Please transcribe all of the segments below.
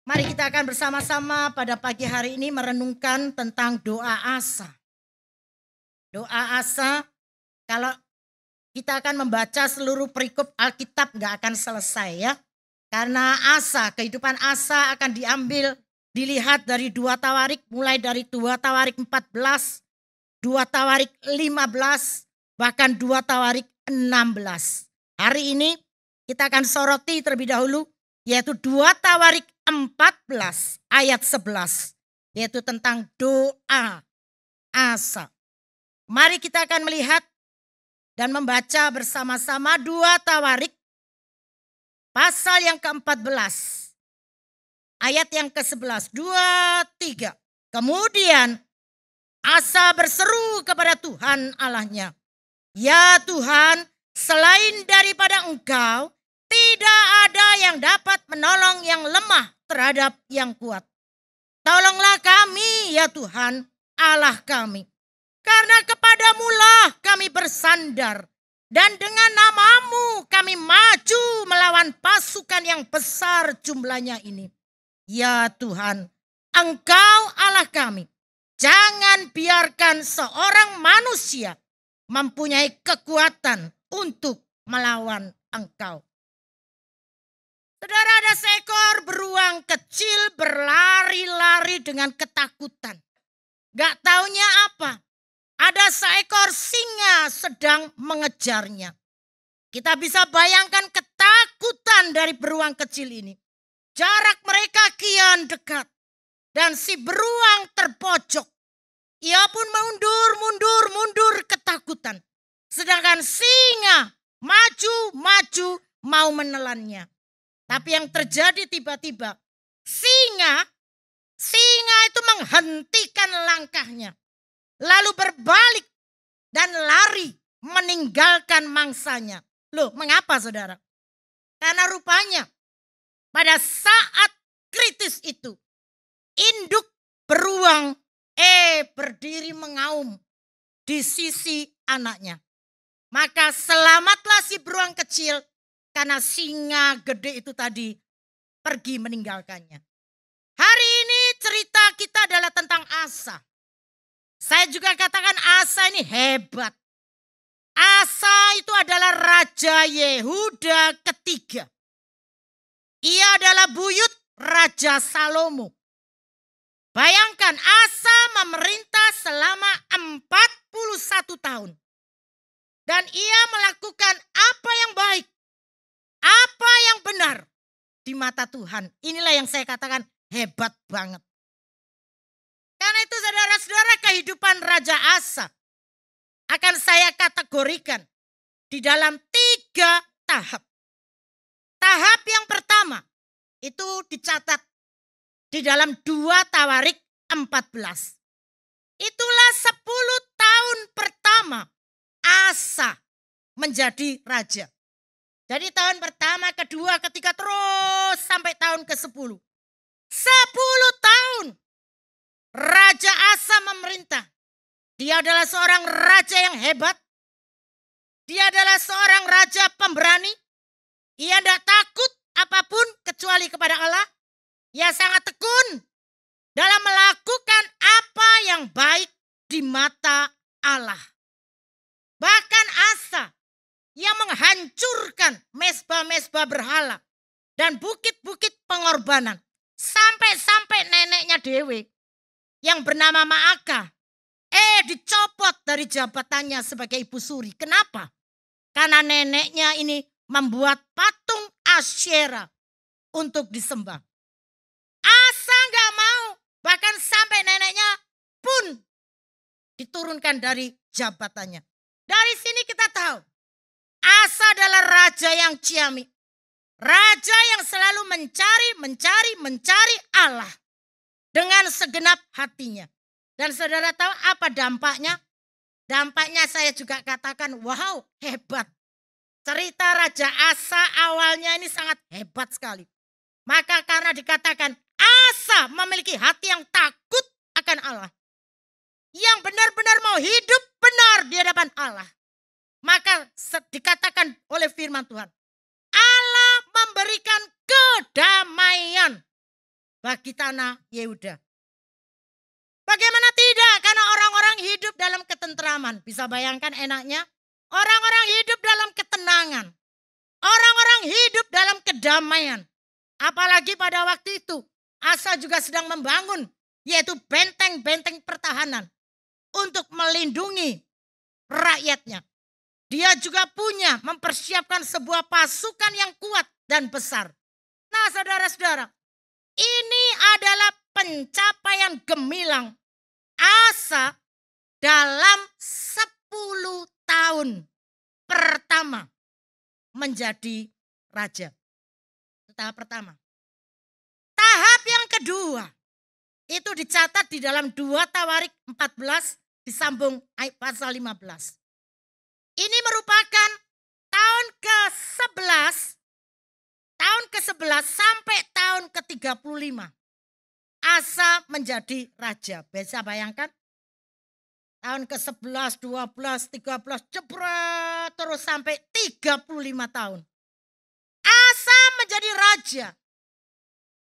Mari kita akan bersama-sama pada pagi hari ini merenungkan tentang doa Asa. Doa Asa, kalau kita akan membaca seluruh perikop Alkitab nggak akan selesai ya. Karena Asa, kehidupan Asa akan dilihat dari 2 Tawarik, mulai dari 2 Tawarik 14, 2 Tawarik 15, bahkan 2 Tawarik 16. Hari ini kita akan soroti terlebih dahulu, yaitu 2 Tawarik 14 ayat 11, yaitu tentang doa Asa. Mari kita akan melihat dan membaca bersama-sama 2 Tawarik pasal yang ke-14 ayat yang ke-11. 2, 3. Kemudian Asa berseru kepada Tuhan Allahnya, "Ya Tuhan, selain daripada Engkau, tidak ada yang dapat menolong yang lemah terhadap yang kuat. Tolonglah kami ya Tuhan, Allah kami. Karena kepadamu-lah kami bersandar. Dan dengan nama-Mu kami maju melawan pasukan yang besar jumlahnya ini. Ya Tuhan, Engkau Allah kami. Jangan biarkan seorang manusia mempunyai kekuatan untuk melawan Engkau." Saudara, ada seekor beruang kecil berlari-lari dengan ketakutan. Gak taunya apa? Ada seekor singa sedang mengejarnya. Kita bisa bayangkan ketakutan dari beruang kecil ini. Jarak mereka kian dekat. Dan si beruang terpojok. Ia pun mundur ketakutan. Sedangkan singa maju mau menelannya. Tapi yang terjadi tiba-tiba, singa itu menghentikan langkahnya. Lalu berbalik dan lari meninggalkan mangsanya. Loh, mengapa saudara? Karena rupanya pada saat kritis itu, induk beruang berdiri mengaum di sisi anaknya. Maka selamatlah si beruang kecil karena singa gede itu tadi pergi meninggalkannya. Hari ini cerita kita adalah tentang Asa. Saya juga katakan Asa ini hebat. Asa itu adalah Raja Yehuda ketiga. Ia adalah buyut Raja Salomo. Bayangkan Asa memerintah selama 41 tahun. Dan ia melakukan apa yang baik, apa yang benar di mata Tuhan. Inilah yang saya katakan hebat banget. Karena itu saudara-saudara, kehidupan Raja Asa akan saya kategorikan di dalam 3 tahap. Tahap yang pertama itu dicatat di dalam 2 Tawarik 14. Itulah 10 tahun pertama Asa menjadi raja. Jadi tahun pertama, kedua, ketiga, terus sampai tahun ke-10. 10 tahun Raja Asa memerintah. Dia adalah seorang raja yang hebat. Dia adalah seorang raja pemberani. Ia tidak takut apapun kecuali kepada Allah. Ia sangat tekun dalam melakukan apa yang baik di mata Allah. Bahkan Asa yang menghancurkan mezbah-mezbah berhala dan bukit-bukit pengorbanan. Sampai-sampai neneknya Dewi yang bernama Maaka dicopot dari jabatannya sebagai ibu suri. Kenapa? Karena neneknya ini membuat patung Asyera untuk disembah. Asa gak mau, bahkan sampai neneknya pun diturunkan dari jabatannya. Dari sini kita tahu Asa adalah raja yang ciamik. Raja yang selalu mencari Allah dengan segenap hatinya. Dan saudara tahu apa dampaknya? Dampaknya saya juga katakan, wow, hebat. Cerita Raja Asa awalnya ini sangat hebat sekali. Maka karena dikatakan Asa memiliki hati yang takut akan Allah. Yang benar-benar mau hidup benar di hadapan Allah. Maka dikatakan oleh firman Tuhan, Allah memberikan kedamaian bagi tanah Yehuda. Bagaimana tidak? Karena orang-orang hidup dalam ketentraman. Bisa bayangkan enaknya? Orang-orang hidup dalam ketenangan. Orang-orang hidup dalam kedamaian. Apalagi pada waktu itu Asa juga sedang membangun, yaitu benteng-benteng pertahanan untuk melindungi rakyatnya. Dia juga punya mempersiapkan sebuah pasukan yang kuat dan besar. Nah, saudara-saudara, ini adalah pencapaian gemilang Asa dalam 10 tahun pertama menjadi raja. Tahap pertama. Tahap yang kedua itu dicatat di dalam 2 Tawarik 14 disambung ayat pasal 15. Ini merupakan tahun ke-11 sampai tahun ke-35. Asa menjadi raja. Bisa bayangkan? Tahun ke-11, 12, 13, jebret terus sampai 35 tahun. Asa menjadi raja.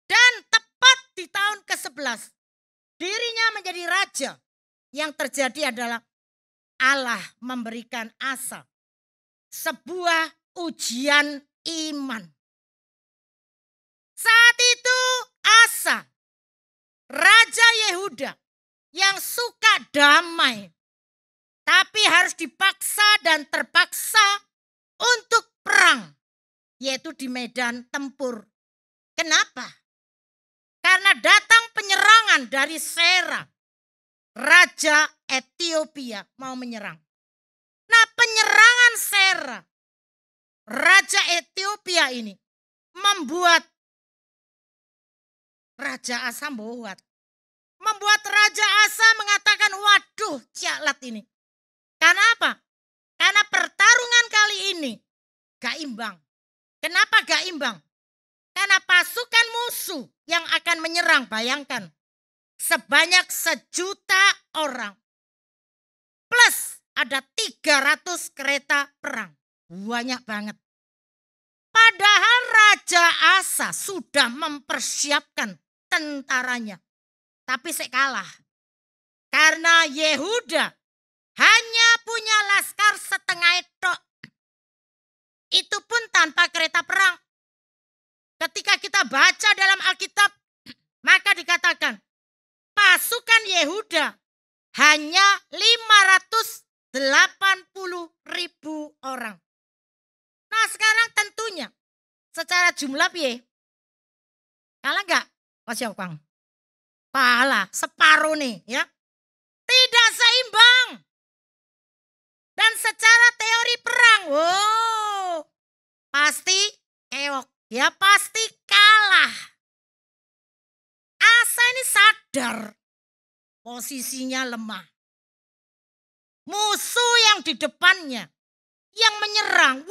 Dan tepat di tahun ke-11, dirinya menjadi raja. Yang terjadi adalah Allah memberikan Asa sebuah ujian iman. Saat itu Asa, raja Yehuda yang suka damai, tapi harus dipaksa dan terpaksa untuk perang, yaitu di medan tempur. Kenapa? Karena datang penyerangan dari Sera, raja Ethiopia mau menyerang. Nah, penyerangan Sera, raja Ethiopia ini membuat Raja Asa membuat Raja Asa mengatakan, waduh jalat ini. Karena apa? Karena pertarungan kali ini gak imbang. Kenapa gak imbang? Karena pasukan musuh yang akan menyerang, bayangkan, sebanyak 1.000.000 orang. Plus ada 300 kereta perang. Banyak banget. Padahal Raja Asa sudah mempersiapkan tentaranya. Tapi saya kalah. Karena Yehuda hanya punya laskar setengah itu. Itu pun tanpa kereta perang. Ketika kita baca dalam Alkitab, maka dikatakan pasukan Yehuda hanya 580.000 orang. Nah, sekarang tentunya secara jumlah piye? Kalah enggak? Mas Yopang. Kalah, separuh nih ya. Tidak seimbang. Dan secara teori perang, pasti keok. Ya pasti kalah. Asa ini sadar posisinya lemah. Musuh yang di depannya, yang menyerang,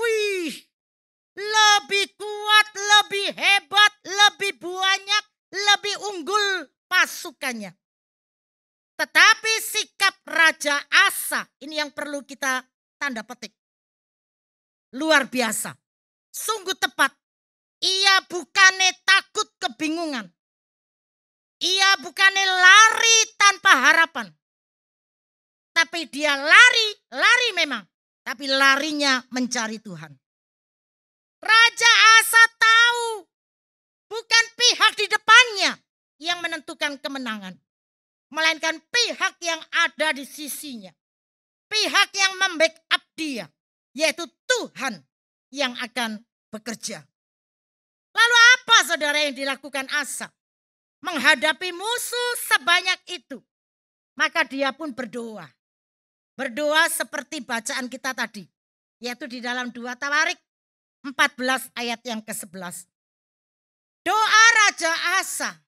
lebih kuat, lebih hebat, lebih banyak, lebih unggul pasukannya. Tetapi sikap Raja Asa, ini yang perlu kita tanda petik. Luar biasa, sungguh tepat. Ia bukannya takut kebingungan. Ia bukannya lari tanpa harapan. Tapi dia lari memang. Tapi larinya mencari Tuhan. Raja Asa tahu bukan pihak di depannya yang menentukan kemenangan. Melainkan pihak yang ada di sisinya. Pihak yang membackup dia. Yaitu Tuhan yang akan bekerja. Lalu apa saudara yang dilakukan Asa? Menghadapi musuh sebanyak itu. Maka dia pun berdoa. Berdoa seperti bacaan kita tadi. Yaitu di dalam 2 Tawarik 14 ayat yang ke-11. Doa Raja Asa.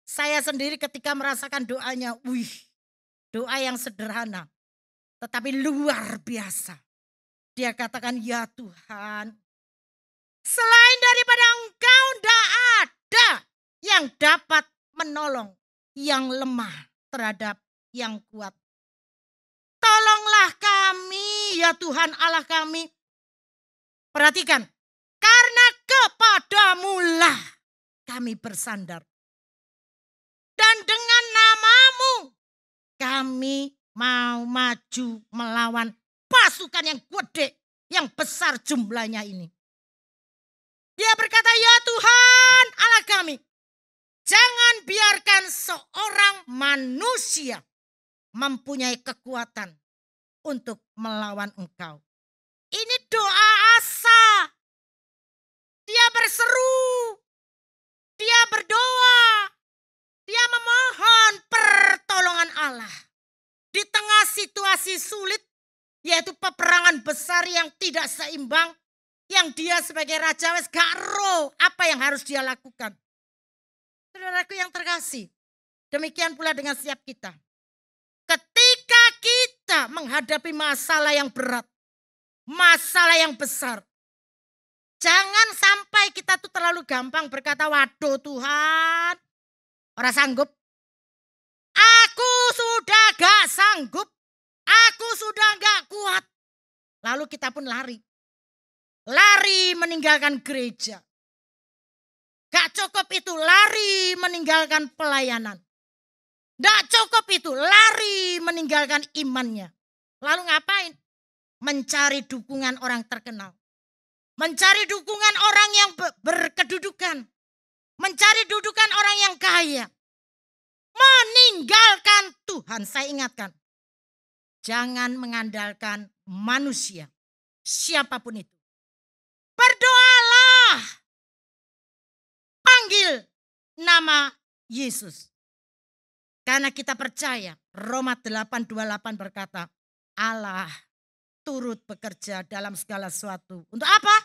Saya sendiri ketika merasakan doanya, doa yang sederhana. Tetapi luar biasa. Dia katakan, ya Tuhan, selain daripada Engkau tidak ada yang dapat menolong yang lemah terhadap yang kuat. Tolonglah kami ya Tuhan Allah kami. Perhatikan, karena kepadamulah kami bersandar. kami mau maju melawan pasukan yang gede, yang besar jumlahnya ini. Dia berkata, ya Tuhan Allah kami, jangan biarkan seorang manusia mempunyai kekuatan untuk melawan Engkau. Ini doa Asa. Dia berseru, dia berdoa, dia memohon pertolongan Allah. Di tengah situasi sulit, yaitu peperangan besar yang tidak seimbang, yang dia sebagai raja wes gak roh apa yang harus dia lakukan. Saudaraku yang terkasih, demikian pula dengan setiap kita. Ketika kita menghadapi masalah yang berat, masalah yang besar, jangan sampai kita tuh terlalu gampang berkata, waduh Tuhan, ora sanggup. Aku sudah gak sanggup. Aku sudah gak kuat. Lalu kita pun lari. Lari meninggalkan gereja. Gak cukup itu, lari meninggalkan pelayanan. Gak cukup itu, lari meninggalkan imannya. Lalu ngapain? Mencari dukungan orang terkenal. Mencari dukungan orang yang berkedudukan. Mencari dudukan orang yang kaya. Meninggalkan Tuhan. Saya ingatkan. Jangan mengandalkan manusia. Siapapun itu. Berdoalah. Panggil nama Yesus. Karena kita percaya. Roma 8:28 berkata. Allah turut bekerja dalam segala sesuatu. Untuk apa?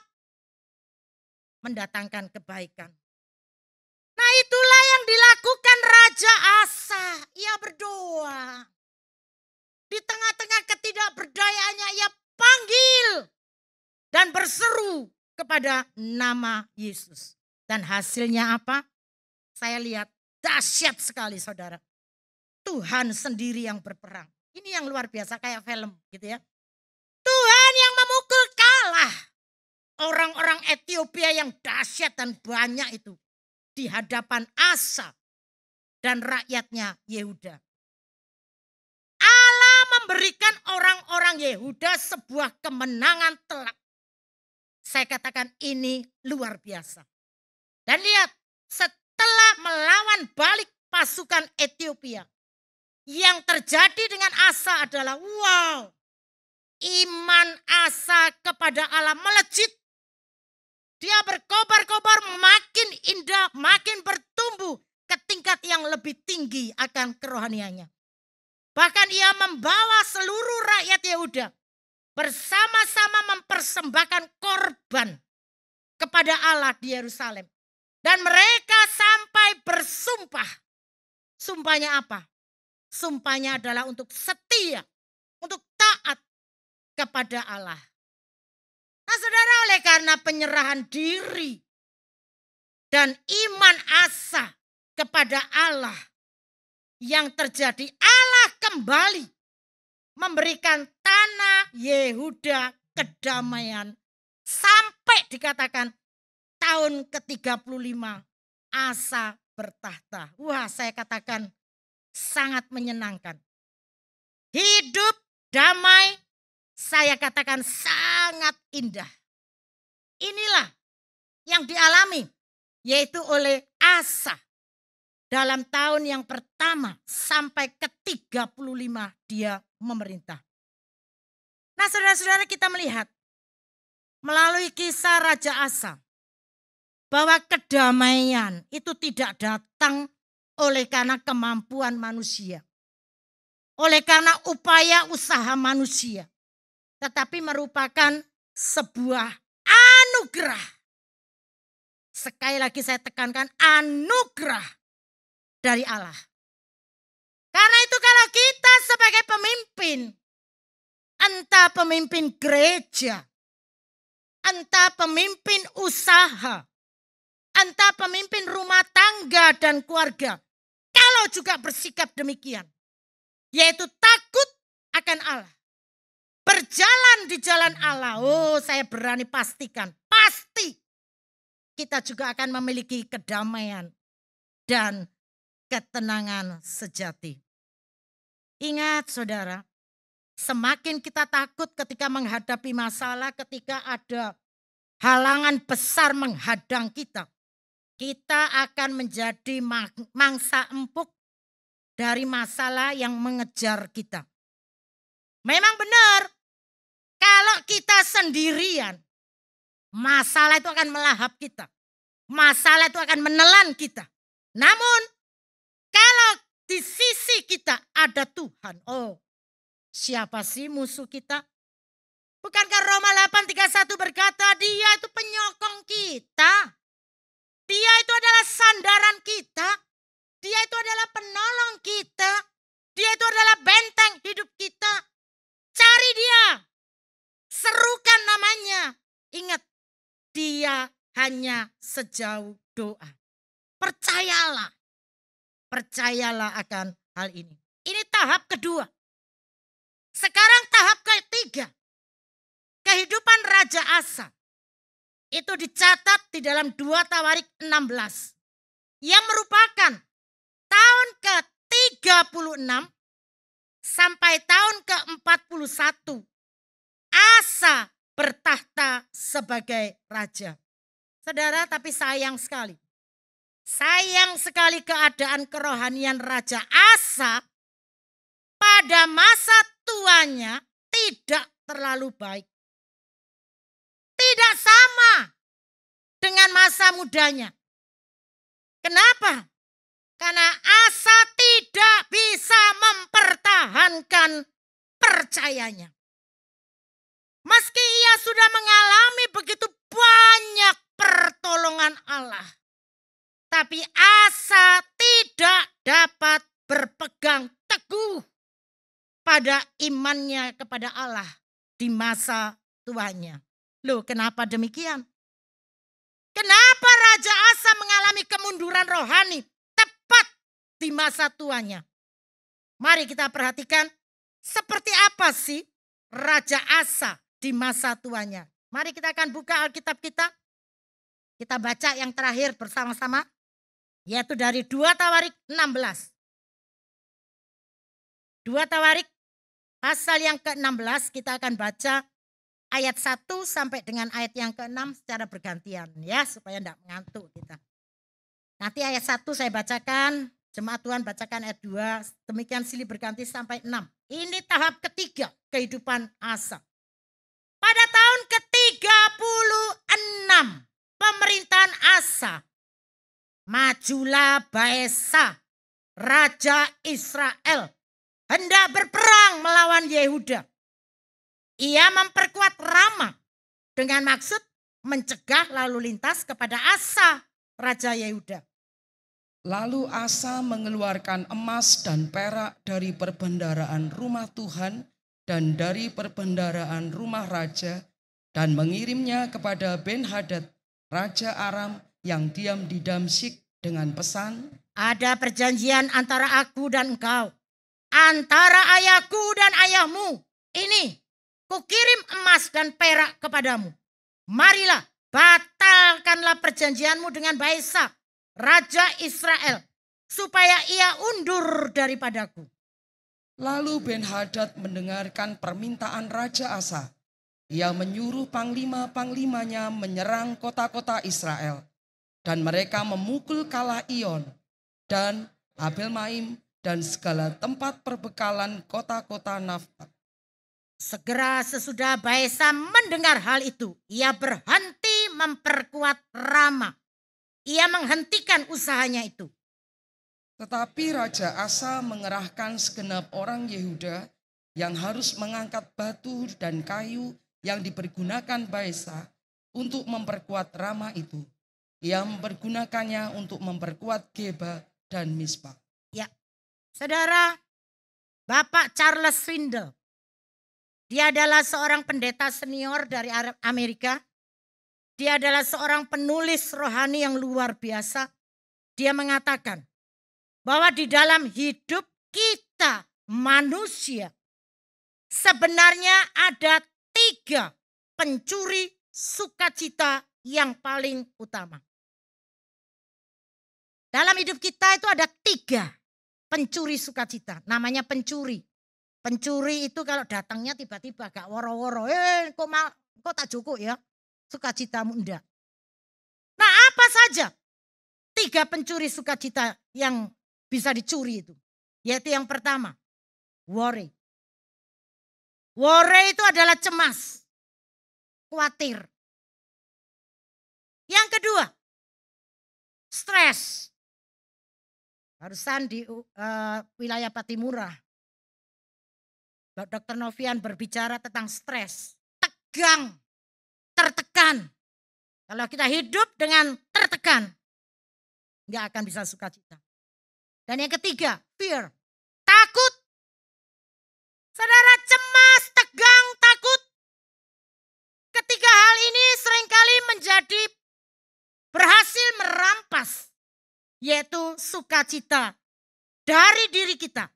Mendatangkan kebaikan. Nah itulah yang dilakukan Raja Asa. Ia berdoa. Di tengah-tengah ketidakberdayaannya ia panggil. Dan berseru kepada nama Yesus. Dan hasilnya apa? Saya lihat dahsyat sekali saudara. Tuhan sendiri yang berperang. Ini yang luar biasa kayak film gitu ya. Tuhan yang memukul kalah orang-orang Ethiopia yang dahsyat dan banyak itu di hadapan Asa dan rakyatnya Yehuda. Allah memberikan orang-orang Yehuda sebuah kemenangan telak. Saya katakan ini luar biasa. Dan lihat, setelah melawan balik pasukan Ethiopia, yang terjadi dengan Asa adalah wow. Iman Asa kepada Allah melejit. Dia berkobar-kobar makin indah, makin bertumbuh ke tingkat yang lebih tinggi akan kerohaniannya. Bahkan ia membawa seluruh rakyat Yehuda bersama-sama mempersembahkan korban kepada Allah di Yerusalem. Dan mereka sampai bersumpah. Sumpahnya apa? Sumpahnya adalah untuk setia, untuk taat kepada Allah. Nah saudara, oleh karena penyerahan diri dan iman Asa kepada Allah yang terjadi, Allah kembali memberikan tanah Yehuda kedamaian sampai dikatakan tahun ke-35 Asa bertahta. Wah, saya katakan sangat menyenangkan. Hidup damai, saya katakan sangat indah. Inilah yang dialami yaitu oleh Asa dalam tahun yang pertama sampai ke-35 dia memerintah. Nah saudara-saudara, kita melihat melalui kisah Raja Asa bahwa kedamaian itu tidak datang oleh karena kemampuan manusia. Oleh karena upaya usaha manusia. Tetapi merupakan sebuah anugerah. Sekali lagi saya tekankan, anugerah dari Allah. Karena itu kalau kita sebagai pemimpin, entah pemimpin gereja, entah pemimpin usaha, entah pemimpin rumah tangga dan keluarga, kalau juga bersikap demikian, yaitu takut akan Allah, berjalan di jalan Allah, oh saya berani pastikan, pasti kita juga akan memiliki kedamaian dan ketenangan sejati. Ingat saudara, semakin kita takut ketika menghadapi masalah, ketika ada halangan besar menghadang kita, kita akan menjadi mangsa empuk dari masalah yang mengejar kita. Memang benar, kalau kita sendirian, masalah itu akan melahap kita. Masalah itu akan menelan kita. Namun, kalau di sisi kita ada Tuhan, oh siapa sih musuh kita? Bukankah Roma 8:31 berkata dia itu penyokong kita. Dia itu adalah sandaran kita. Dia itu adalah penolong kita. Dia itu adalah benteng hidup kita. Cari dia. Serukan namanya. Ingat, dia hanya sejauh doa. Percayalah. Percayalah akan hal ini. Ini tahap kedua. Sekarang tahap ketiga. Kehidupan Raja Asa. Itu dicatat di dalam 2 Tawarik 16. Yang merupakan tahun ke-36 sampai tahun ke-41. Asa bertahta sebagai raja. Saudara, tapi sayang sekali. Sayang sekali keadaan kerohanian Raja Asa pada masa tuanya tidak terlalu baik. Tidak sama dengan masa mudanya. Kenapa? Karena Asa tidak bisa mempertahankan percayanya. Meski ia sudah mengalami begitu banyak pertolongan Allah. Tapi Asa tidak dapat berpegang teguh pada imannya kepada Allah di masa tuanya. Loh, kenapa demikian? Kenapa Raja Asa mengalami kemunduran rohani tepat di masa tuanya? Mari kita perhatikan seperti apa sih Raja Asa di masa tuanya. Mari kita akan buka Alkitab kita. Kita baca yang terakhir bersama-sama. Yaitu dari 2 Tawarik 16. 2 Tawarik pasal yang ke-16 kita akan baca ayat 1 sampai dengan ayat yang ke-6 secara bergantian ya, supaya tidak mengantuk kita. Nanti ayat 1 saya bacakan, jemaat Tuhan bacakan ayat 2, demikian silih berganti sampai 6. Ini tahap ketiga kehidupan Asa. Pada tahun ke-36 pemerintahan Asa, majulah Baesa, Raja Israel, hendak berperang melawan Yehuda. Ia memperkuat Rama dengan maksud mencegah lalu lintas kepada Asa, Raja Yehuda. Lalu Asa mengeluarkan emas dan perak dari perbendaharaan rumah Tuhan dan dari perbendaharaan rumah raja dan mengirimnya kepada Ben-Hadad, Raja Aram yang diam di Damsyik dengan pesan, ada perjanjian antara aku dan engkau, antara ayahku dan ayahmu. Ini kukirim emas dan perak kepadamu. Marilah, batalkanlah perjanjianmu dengan Baesa, Raja Israel, supaya ia undur daripadaku. Lalu Ben-Hadad mendengarkan permintaan Raja Asa. Ia menyuruh panglima-panglimanya menyerang kota-kota Israel. Dan mereka memukul kalah Iyon dan Abel-Maim dan segala tempat perbekalan kota-kota Naftat. Segera sesudah Baesa mendengar hal itu, ia berhenti memperkuat Rama. Ia menghentikan usahanya itu. Tetapi Raja Asa mengerahkan segenap orang Yehuda yang harus mengangkat batu dan kayu yang dipergunakan Baesa untuk memperkuat Rama itu. Ia mempergunakannya untuk memperkuat Geba dan Mispa. Ya, saudara, Bapak Charles Swindoll. Dia adalah seorang pendeta senior dari Amerika. Dia adalah seorang penulis rohani yang luar biasa. Dia mengatakan bahwa di dalam hidup kita manusia sebenarnya ada 3 pencuri sukacita yang paling utama. Dalam hidup kita itu ada 3 pencuri sukacita. Namanya pencuri. Pencuri itu kalau datangnya tiba-tiba gak woro-woro. Kok tak cukup ya? Sukacitamu enggak. Nah apa saja 3 pencuri sukacita yang bisa dicuri itu? Yaitu yang pertama, worry. Worry itu adalah cemas, khawatir. Yang kedua, stres. Barusan di wilayah Patimura, Dr. Novian berbicara tentang stres, tegang, tertekan. Kalau kita hidup dengan tertekan, nggak akan bisa sukacita. Dan yang ketiga, fear, takut. Saudara cemas, tegang, takut. Ketiga hal ini seringkali menjadi berhasil merampas, yaitu sukacita dari diri kita.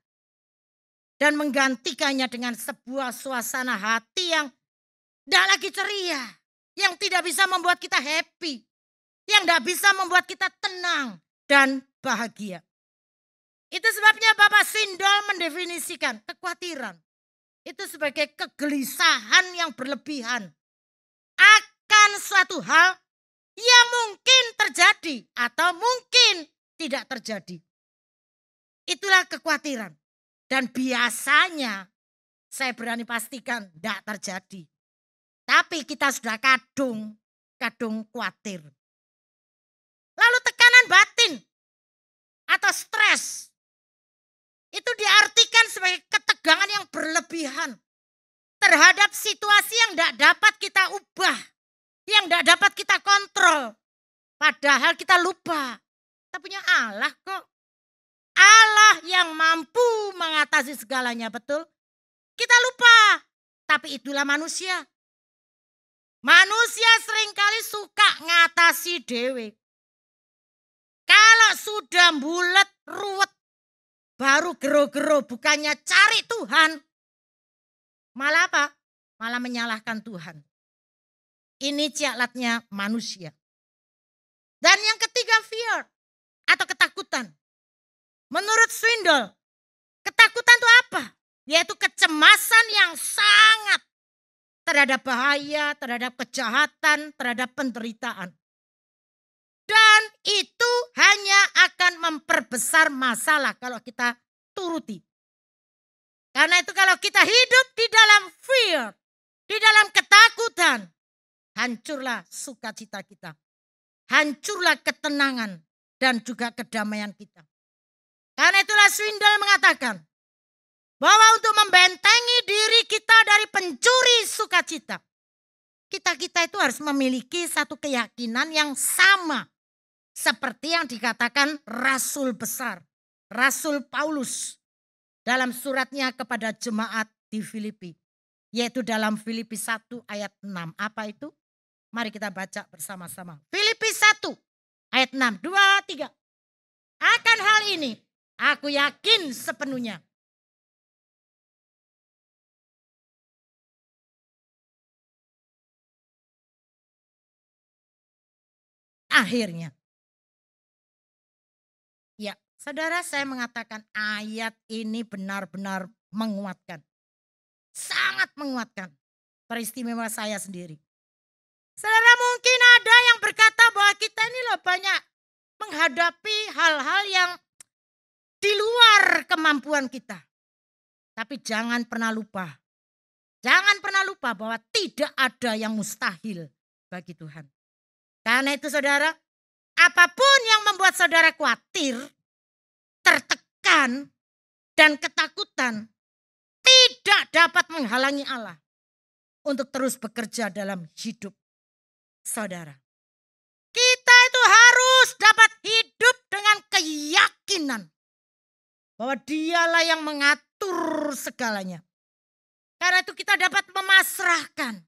Dan menggantikannya dengan sebuah suasana hati yang tidak lagi ceria. Yang tidak bisa membuat kita happy. Yang tidak bisa membuat kita tenang dan bahagia. Itu sebabnya Bapak Swindoll mendefinisikan kekhawatiran. Itu sebagai kegelisahan yang berlebihan. Akan suatu hal yang mungkin terjadi atau mungkin tidak terjadi. Itulah kekhawatiran. Dan biasanya saya berani pastikan tidak terjadi. Tapi kita sudah kadung khawatir. Lalu tekanan batin atau stres. Itu diartikan sebagai ketegangan yang berlebihan. Terhadap situasi yang tidak dapat kita ubah. Yang tidak dapat kita kontrol. Padahal kita lupa. Kita punya Allah kok. Allah yang mampu mengatasi segalanya, betul? Kita lupa, tapi itulah manusia. Manusia seringkali suka ngatasi dewe. Kalau sudah bulet, ruwet, baru gero-gero bukannya cari Tuhan. Malah apa? Malah menyalahkan Tuhan. Ini cialatnya manusia. Dan yang ketiga fear atau ketakutan. Menurut Swindoll, ketakutan itu apa? Yaitu kecemasan yang sangat terhadap bahaya, terhadap kejahatan, terhadap penderitaan. Dan itu hanya akan memperbesar masalah kalau kita turuti. Karena itu kalau kita hidup di dalam fear, di dalam ketakutan, hancurlah sukacita kita. Hancurlah ketenangan dan juga kedamaian kita. Karena itulah Swindoll mengatakan bahwa untuk membentengi diri kita dari pencuri sukacita, kita itu harus memiliki satu keyakinan yang sama seperti yang dikatakan Rasul besar, Rasul Paulus dalam suratnya kepada jemaat di Filipi, yaitu dalam Filipi 1 ayat 6. Apa itu? Mari kita baca bersama-sama. Filipi 1 ayat 6, 2, 3. Akan hal ini aku yakin sepenuhnya. Akhirnya. Ya, saudara, saya mengatakan ayat ini benar-benar menguatkan. Sangat menguatkan peristimewa saya sendiri. Saudara, mungkin ada yang berkata bahwa kita ini loh banyak menghadapi hal-hal yang di luar kemampuan kita. Tapi jangan pernah lupa. Jangan pernah lupa bahwa tidak ada yang mustahil bagi Tuhan. Karena itu saudara, apapun yang membuat saudara khawatir, tertekan, dan ketakutan, tidak dapat menghalangi Allah untuk terus bekerja dalam hidup saudara. Kita itu harus dapat hidup dengan keyakinan bahwa dialah yang mengatur segalanya. Karena itu kita dapat memasrahkan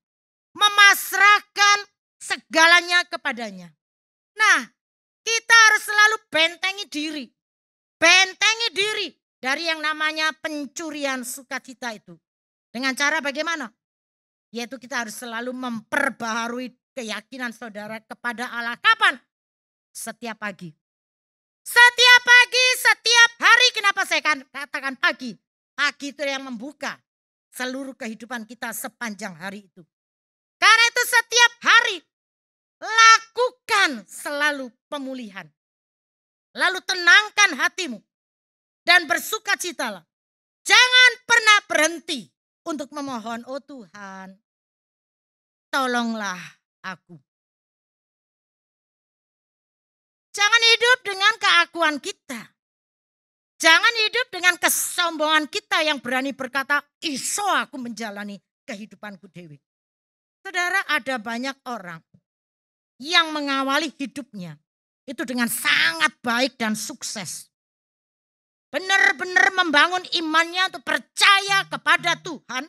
segalanya kepadanya. Nah, kita harus selalu bentengi diri dari yang namanya pencurian sukacita itu. Dengan cara bagaimana? Yaitu kita harus selalu memperbaharui keyakinan saudara kepada Allah. Kapan? Setiap pagi. Setiap pagi, setiap hari. Kenapa saya katakan pagi? Pagi itu yang membuka seluruh kehidupan kita sepanjang hari itu. Karena itu setiap hari lakukan selalu pemulihan. Lalu tenangkan hatimu dan bersukacitalah. Jangan pernah berhenti untuk memohon, oh Tuhan, tolonglah aku. Jangan hidup dengan keakuan kita. Jangan hidup dengan kesombongan kita yang berani berkata, iso aku menjalani kehidupanku dewi. Saudara, ada banyak orang yang mengawali hidupnya itu dengan sangat baik dan sukses. Benar-benar membangun imannya untuk percaya kepada Tuhan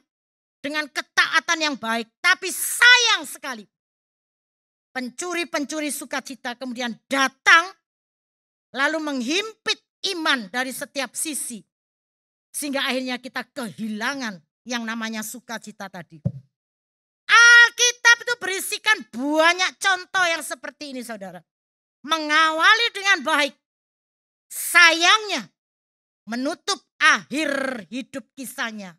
dengan ketaatan yang baik. Tapi sayang sekali, pencuri-pencuri sukacita kemudian datang lalu menghimpit iman dari setiap sisi. Sehingga akhirnya kita kehilangan yang namanya sukacita tadi. Alkitab itu berisikan banyak contoh yang seperti ini saudara. Mengawali dengan baik. Sayangnya menutup akhir hidup kisahnya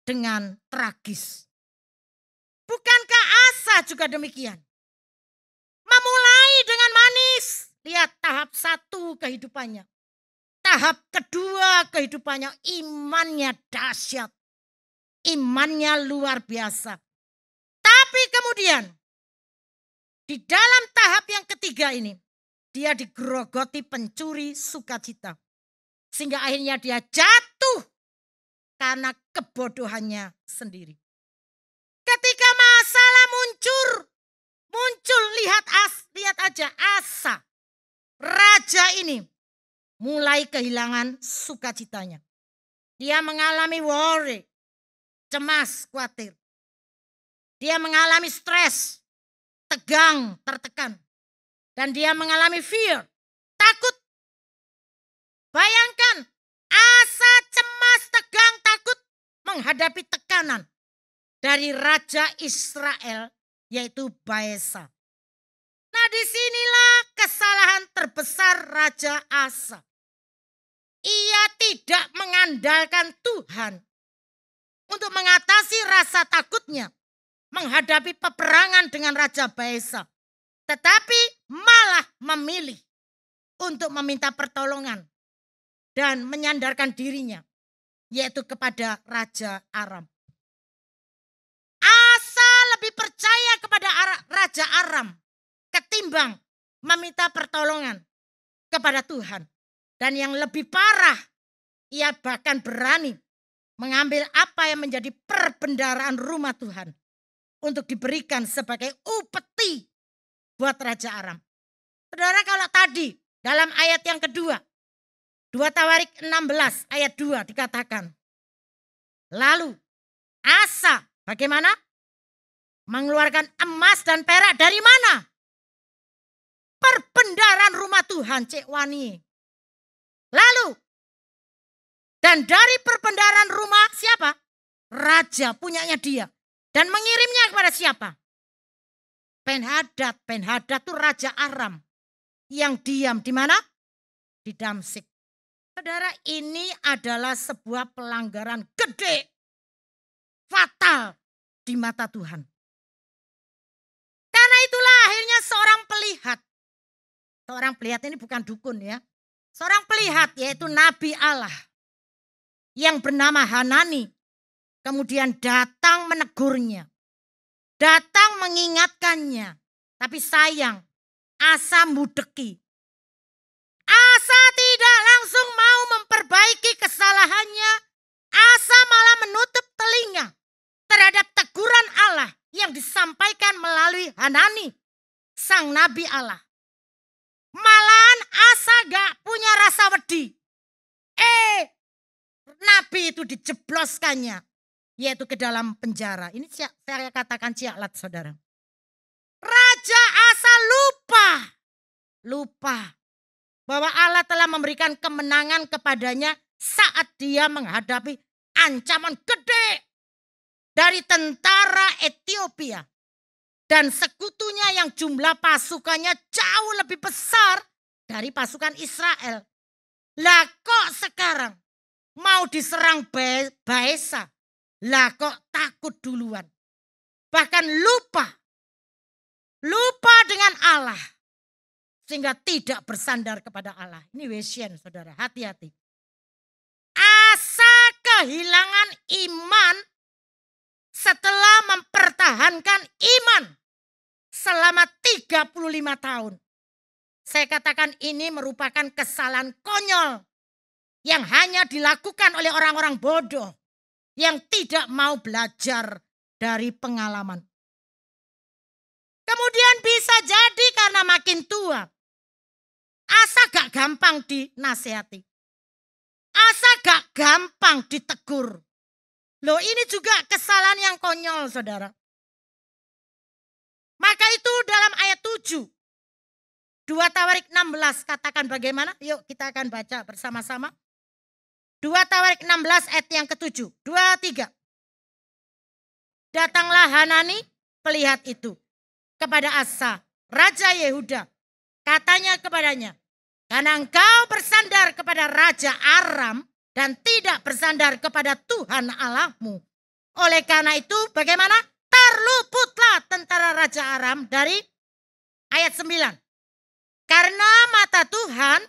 dengan tragis. Bukankah Asa juga demikian? Memulai dengan manis. Lihat tahap 1 kehidupannya. Tahap kedua kehidupannya, imannya dahsyat. Imannya luar biasa. Tapi kemudian di dalam tahap yang ketiga ini, dia digerogoti pencuri sukacita. Sehingga akhirnya dia jatuh karena kebodohannya sendiri. Ketika masalah muncul lihat aja Asa. Raja ini mulai kehilangan sukacitanya. Dia mengalami worry, cemas, khawatir. Dia mengalami stres, tegang, tertekan. Dan dia mengalami fear, takut. Bayangkan, Asa cemas, tegang, takut menghadapi tekanan dari Raja Israel yaitu Baesa. Nah disinilah kesalahan terbesar Raja Asa. Ia tidak mengandalkan Tuhan untuk mengatasi rasa takutnya menghadapi peperangan dengan Raja Baesa. Tetapi malah memilih untuk meminta pertolongan dan menyandarkan dirinya yaitu kepada Raja Aram. Asa lebih percaya kepada Raja Aram ketimbang meminta pertolongan kepada Tuhan. Dan yang lebih parah, ia bahkan berani mengambil apa yang menjadi perbendaharaan rumah Tuhan untuk diberikan sebagai upeti buat Raja Aram. Saudara, kalau tadi dalam ayat yang kedua, 2 Tawarik 16 ayat 2 dikatakan, lalu Asa bagaimana? Mengeluarkan emas dan perak dari mana? Perbendaharaan rumah Tuhan, cek wani. Lalu, dan dari perbendaharaan rumah siapa? Raja punyanya dia. Dan mengirimnya kepada siapa? Ben-Hadad. Ben-Hadad itu Raja Aram. Yang diam di mana? Di Damsyik. Saudara, ini adalah sebuah pelanggaran gede. Fatal di mata Tuhan. Karena itulah akhirnya seorang pelihat. Seorang pelihat ini bukan dukun ya. Seorang pelihat yaitu Nabi Allah. Yang bernama Hanani. Kemudian datang menegurnya. Datang mengingatkannya. Tapi sayang, Asa mudeki. Asa tidak langsung mau memperbaiki kesalahannya. Asa malah menutup telinga terhadap teguran Allah yang disampaikan melalui Hanani, sang Nabi Allah. Malahan Asa gak punya rasa wedi. Nabi itu dijebloskannya, yaitu ke dalam penjara. Ini saya katakan ciaklat saudara. Raja Asa lupa bahwa Allah telah memberikan kemenangan kepadanya saat dia menghadapi ancaman gede dari tentara Ethiopia dan sekutunya yang jumlah pasukannya jauh lebih besar dari pasukan Israel. Lah kok sekarang mau diserang Baesa, lah kok takut duluan. Bahkan lupa dengan Allah. Sehingga tidak bersandar kepada Allah. Ini Wesyen, saudara, hati-hati. Asa kehilangan iman setelah mempertahankan iman selama 35 tahun. Saya katakan ini merupakan kesalahan konyol yang hanya dilakukan oleh orang-orang bodoh yang tidak mau belajar dari pengalaman. Kemudian bisa jadi karena makin tua, Asa gak gampang dinasehati. Asa gak gampang ditegur. Loh, ini juga kesalahan yang konyol, saudara. Maka itu dalam ayat 7. 2 Tawarik 16 katakan bagaimana? Yuk kita akan baca bersama-sama. 2 Tawarik 16 ayat yang ke-7. 2, 3. Datanglah Hanani, pelihat itu, kepada Asa, Raja Yehuda. Katanya kepadanya, karena engkau bersandar kepada Raja Aram dan tidak bersandar kepada Tuhan Allahmu. Oleh karena itu bagaimana? Terluputlah tentara Raja Aram dari ayat 9. Karena mata Tuhan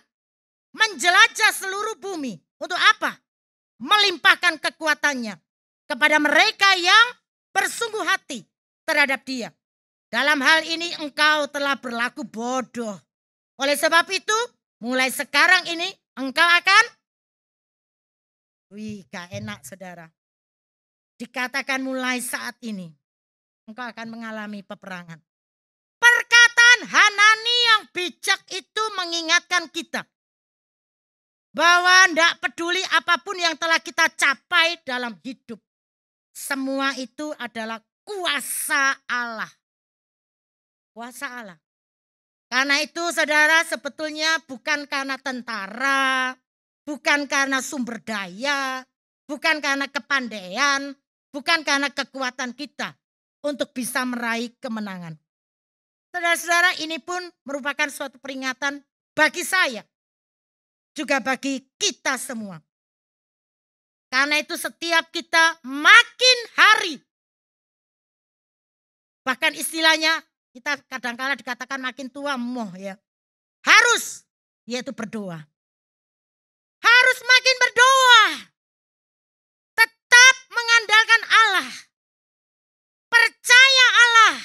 menjelajah seluruh bumi. Untuk apa? Melimpahkan kekuatannya kepada mereka yang bersungguh hati terhadap dia. Dalam hal ini engkau telah berlaku bodoh. Oleh sebab itu, mulai sekarang ini engkau akan, gak enak saudara. Dikatakan mulai saat ini, engkau akan mengalami peperangan. Perkataan Hanani yang bijak itu mengingatkan kita bahwa tidak peduli apapun yang telah kita capai dalam hidup. Semua itu adalah kuasa Allah. Kuasa Allah. Karena itu saudara, sebetulnya bukan karena tentara, bukan karena sumber daya, bukan karena kepandaian, bukan karena kekuatan kita untuk bisa meraih kemenangan. Saudara-saudara, ini pun merupakan suatu peringatan bagi saya, juga bagi kita semua. Karena itu setiap kita makin hari, bahkan istilahnya kita kadang-kala dikatakan makin tua ya. Harus, yaitu berdoa. Harus makin berdoa. Tetap mengandalkan Allah. Percaya Allah.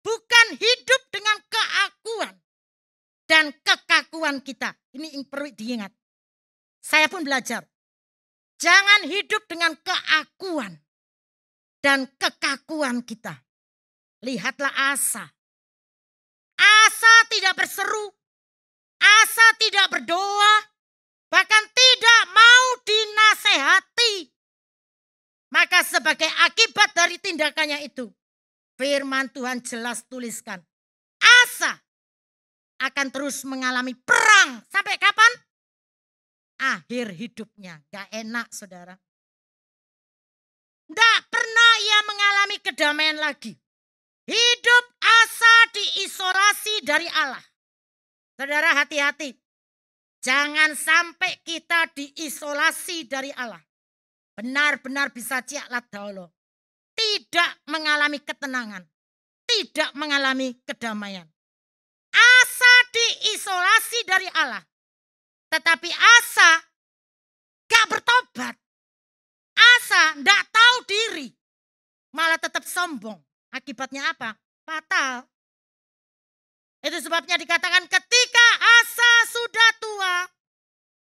Bukan hidup dengan keakuan dan kekakuan kita. Ini perlu diingat. Saya pun belajar. Jangan hidup dengan keakuan dan kekakuan kita. Lihatlah Asa. Asa tidak berseru. Asa tidak berdoa. Bahkan tidak mau dinasehati. Maka sebagai akibat dari tindakannya itu, firman Tuhan jelas tuliskan. Asa akan terus mengalami perang. Sampai kapan? Akhir hidupnya. Gak enak saudara. Tidak pernah ia mengalami kedamaian lagi. Hidup Asa diisolasi dari Allah. Saudara hati-hati. Jangan sampai kita diisolasi dari Allah. Benar-benar bisa ciaklat dahulu. Tidak mengalami ketenangan. Tidak mengalami kedamaian. Asa diisolasi dari Allah. Tetapi Asa gak bertobat. Asa gak tahu diri. Malah tetap sombong. Akibatnya apa? Fatal. Itu sebabnya dikatakan ketika Asa sudah tua,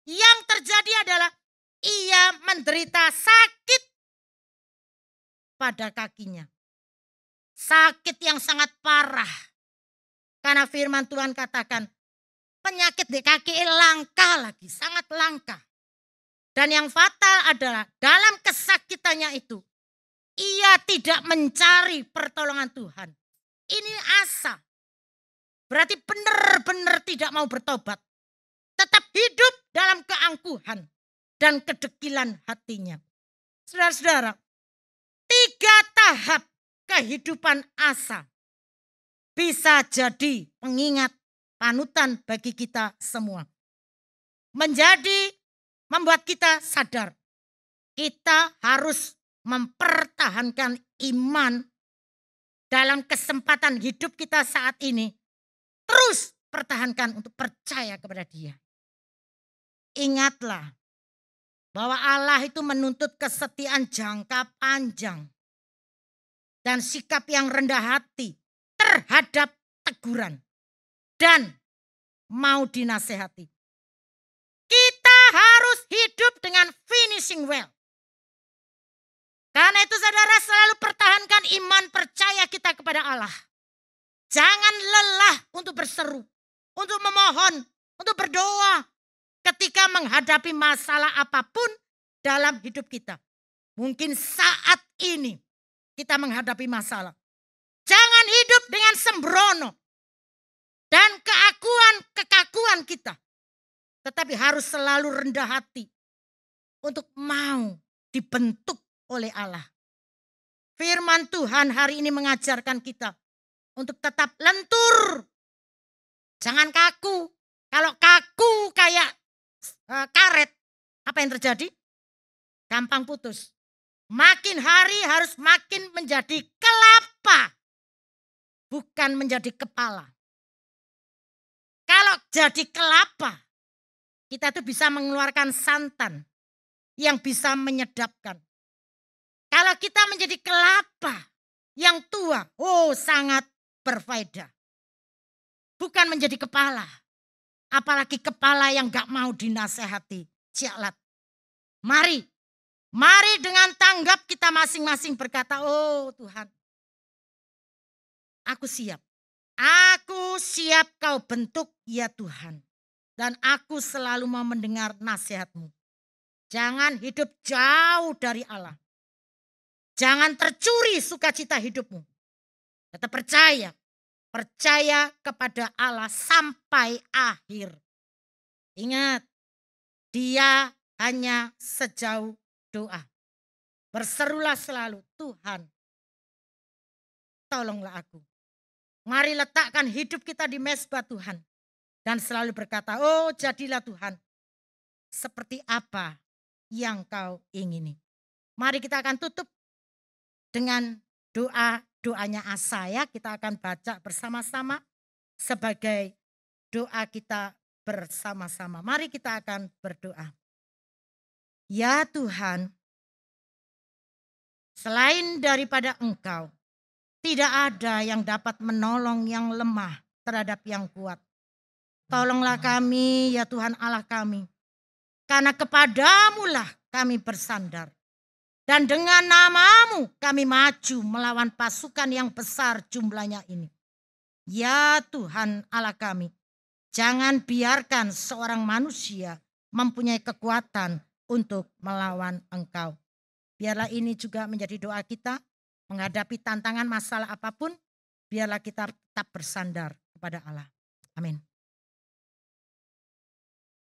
yang terjadi adalah ia menderita sakit pada kakinya. Sakit yang sangat parah. Karena firman Tuhan katakan, penyakit di kaki langka lagi, sangat langka. Dan yang fatal adalah dalam kesakitannya itu, ia tidak mencari pertolongan Tuhan. Ini Asa. Berarti benar-benar tidak mau bertobat. Tetap hidup dalam keangkuhan dan kedekilan hatinya. Saudara-saudara, 3 tahap kehidupan Asa bisa jadi pengingat panutan bagi kita semua. Menjadi membuat kita sadar. Kita harus mempertahankan iman dalam kesempatan hidup kita saat ini. Terus pertahankan untuk percaya kepada Dia. Ingatlah bahwa Allah itu menuntut kesetiaan jangka panjang dan sikap yang rendah hati terhadap teguran dan mau dinasehati. Kita harus hidup dengan finishing well. Karena itu saudara, selalu pertahankan iman percaya kita kepada Allah. Jangan lelah untuk berseru, untuk memohon, untuk berdoa ketika menghadapi masalah apapun dalam hidup kita. Mungkin saat ini kita menghadapi masalah. Jangan hidup dengan sembrono dan kekakuan kita. Tetapi harus selalu rendah hati untuk mau dibentuk oleh Allah. Firman Tuhan hari ini mengajarkan kita untuk tetap lentur. Jangan kaku. Kalau kaku kayak karet, apa yang terjadi? Gampang putus. Makin hari harus makin menjadi kelapa, bukan menjadi kepala. Kalau jadi kelapa, kita tuh bisa mengeluarkan santan yang bisa menyedapkan. Kalau kita menjadi kelapa yang tua, sangat berfaedah. Bukan menjadi kepala. Apalagi kepala yang gak mau dinasehati. Sialat. Mari dengan tanggap kita masing-masing berkata, oh Tuhan, aku siap. Aku siap kau bentuk ya Tuhan. Dan aku selalu mau mendengar nasihat-Mu. Jangan hidup jauh dari Allah. Jangan tercuri sukacita hidupmu. Tetap percaya. Percaya kepada Allah sampai akhir. Ingat, Dia hanya sejauh doa. Berserulah selalu, Tuhan, tolonglah aku. Mari letakkan hidup kita di mezbah Tuhan. Dan selalu berkata, oh jadilah Tuhan. Seperti apa yang kau ingini. Mari kita akan tutup dengan doanya Asa ya. Kita akan baca bersama-sama sebagai doa kita bersama-sama. Mari kita akan berdoa. Ya Tuhan, selain daripada Engkau, tidak ada yang dapat menolong yang lemah terhadap yang kuat. Tolonglah kami ya Tuhan Allah kami. Karena kepadamu-lah kami bersandar. Dan dengan nama-Mu kami maju melawan pasukan yang besar jumlahnya ini. Ya Tuhan Allah kami, jangan biarkan seorang manusia mempunyai kekuatan untuk melawan Engkau. Biarlah ini juga menjadi doa kita menghadapi tantangan masalah apapun. Biarlah kita tetap bersandar kepada Allah. Amin.